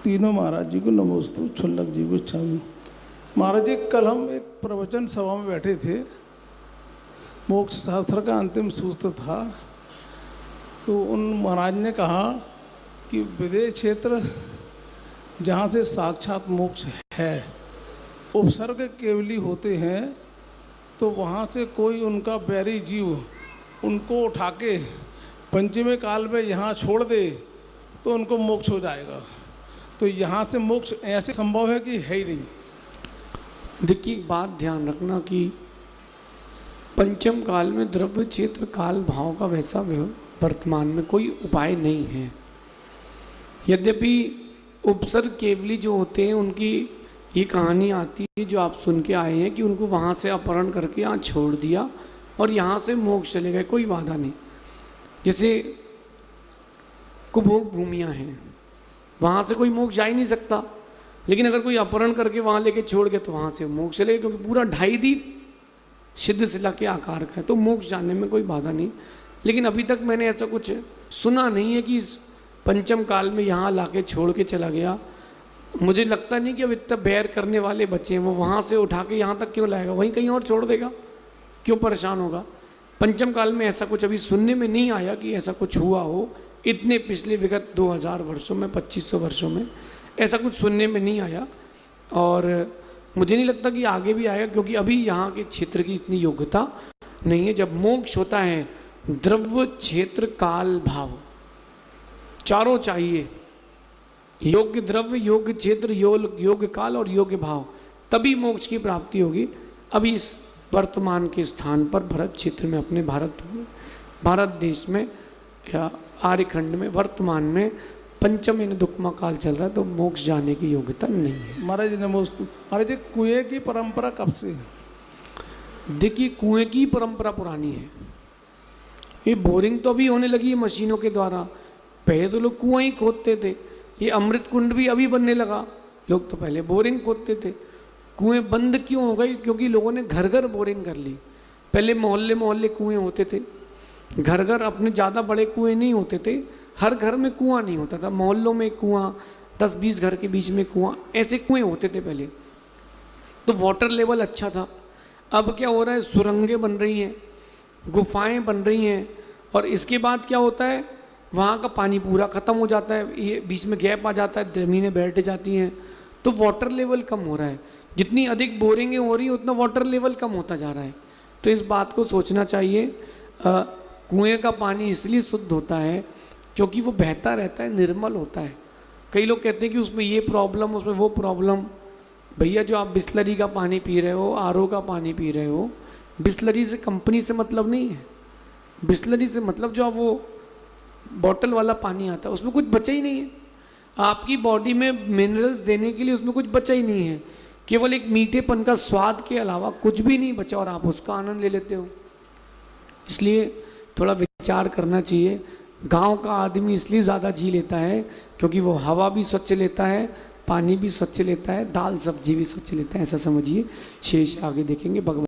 तीनों महाराज जी को नमोस्तु, छुल्लक जी को छामी। महाराज जी, कल हम एक प्रवचन सभा में बैठे थे, मोक्ष शास्त्र का अंतिम सूत्र था। तो उन महाराज ने कहा कि विदेह क्षेत्र जहाँ से साक्षात मोक्ष है, उपसर्ग केवली होते हैं, तो वहाँ से कोई उनका बैरी जीव उनको उठा के पंचमे काल में यहाँ छोड़ दे तो उनको मोक्ष हो जाएगा। तो यहाँ से मोक्ष ऐसे संभव है कि है ही नहीं। देखिए, एक बात ध्यान रखना कि पंचम काल में द्रव्य क्षेत्र काल भाव का वैसा वर्तमान में कोई उपाय नहीं है। यद्यपि उपसर्ग केवली जो होते हैं उनकी ये कहानी आती है जो आप सुन के आए हैं कि उनको वहाँ से अपहरण करके यहाँ छोड़ दिया और यहाँ से मोक्ष चले गए, कोई बाधा नहीं। जैसे कुभोग भूमियाँ हैं, वहाँ से कोई मोक्ष जा ही नहीं सकता, लेकिन अगर कोई अपहरण करके वहाँ लेके छोड़ गए तो वहाँ से मोक्ष चले गए, क्योंकि पूरा 2.5 दीप सिद्ध शिला के आकार का है, तो मोक्ष जाने में कोई बाधा नहीं। लेकिन अभी तक मैंने ऐसा कुछ सुना नहीं है कि इस पंचम काल में यहाँ लाके छोड़ के चला गया। मुझे लगता नहीं कि अब इतना बैर करने वाले बच्चे हैं, वो वहाँ से उठा के यहाँ तक क्यों लाएगा, वहीं कहीं और छोड़ देगा, क्यों परेशान होगा। पंचम काल में ऐसा कुछ अभी सुनने में नहीं आया कि ऐसा कुछ हुआ हो। इतने पिछले विगत 2000 वर्षों में, 2500 वर्षों में ऐसा कुछ सुनने में नहीं आया, और मुझे नहीं लगता कि आगे भी आएगा, क्योंकि अभी यहाँ के क्षेत्र की इतनी योग्यता नहीं है। जब मोक्ष होता है, द्रव्य क्षेत्र काल भाव चारों चाहिए, योग्य द्रव्य, योग्य क्षेत्र, योग्य काल और योग्य भाव, तभी मोक्ष की प्राप्ति होगी। अभी इस वर्तमान के स्थान पर भरत क्षेत्र में, अपने भारत देश में या आर्यखंड में वर्तमान में पंचम इन दुखमा काल चल रहा है, तो मोक्ष जाने की योग्यता नहीं है। महाराज जी नमोस्तु। महाराज जी, कुएं की परंपरा कब से है? देखिए, कुएं की परंपरा पुरानी है। ये बोरिंग तो अभी होने लगी है मशीनों के द्वारा, पहले तो लोग कुआं ही खोदते थे। ये अमृत कुंड भी अभी बनने लगा, लोग तो पहले बोरिंग खोदते थे। कुएं बंद क्यों हो गई? क्योंकि लोगों ने घर घर बोरिंग कर ली। पहले मोहल्ले मोहल्ले कुएं होते थे, घर घर अपने ज़्यादा बड़े कुएं नहीं होते थे, हर घर में कुआं नहीं होता था, मोहल्लों में कुआं, 10-20 घर के बीच में कुआं, ऐसे कुएं होते थे पहले। तो वाटर लेवल अच्छा था। अब क्या हो रहा है, सुरंगें बन रही हैं, गुफाएं बन रही हैं, और इसके बाद क्या होता है, वहाँ का पानी पूरा ख़त्म हो जाता है, ये बीच में गैप आ जाता है, ज़मीनें बैठ जाती हैं, तो वाटर लेवल कम हो रहा है। जितनी अधिक बोरिंगें हो रही हैं उतना वाटर लेवल कम होता जा रहा है। तो इस बात को सोचना चाहिए। कुएं का पानी इसलिए शुद्ध होता है क्योंकि वो बहता रहता है, निर्मल होता है। कई लोग कहते हैं कि उसमें ये प्रॉब्लम, उसमें वो प्रॉब्लम। भैया, जो आप बिस्लरी का पानी पी रहे हो, आरओ का पानी पी रहे हो, बिस्लरी से, कंपनी से मतलब नहीं है। बिस्लरी से मतलब जो आप वो बॉटल वाला पानी आता है, उसमें कुछ बचा ही नहीं है। आपकी बॉडी में मिनरल्स देने के लिए उसमें कुछ बचा ही नहीं है, केवल एक मीठेपन का स्वाद के अलावा कुछ भी नहीं बचा, और आप उसका आनंद ले लेते हो। इसलिए थोड़ा विचार करना चाहिए। गांव का आदमी इसलिए ज़्यादा जी लेता है क्योंकि वो हवा भी स्वच्छ लेता है, पानी भी स्वच्छ लेता है, दाल सब्जी भी स्वच्छ लेता है, ऐसा समझिए। शेष आगे देखेंगे। भगवान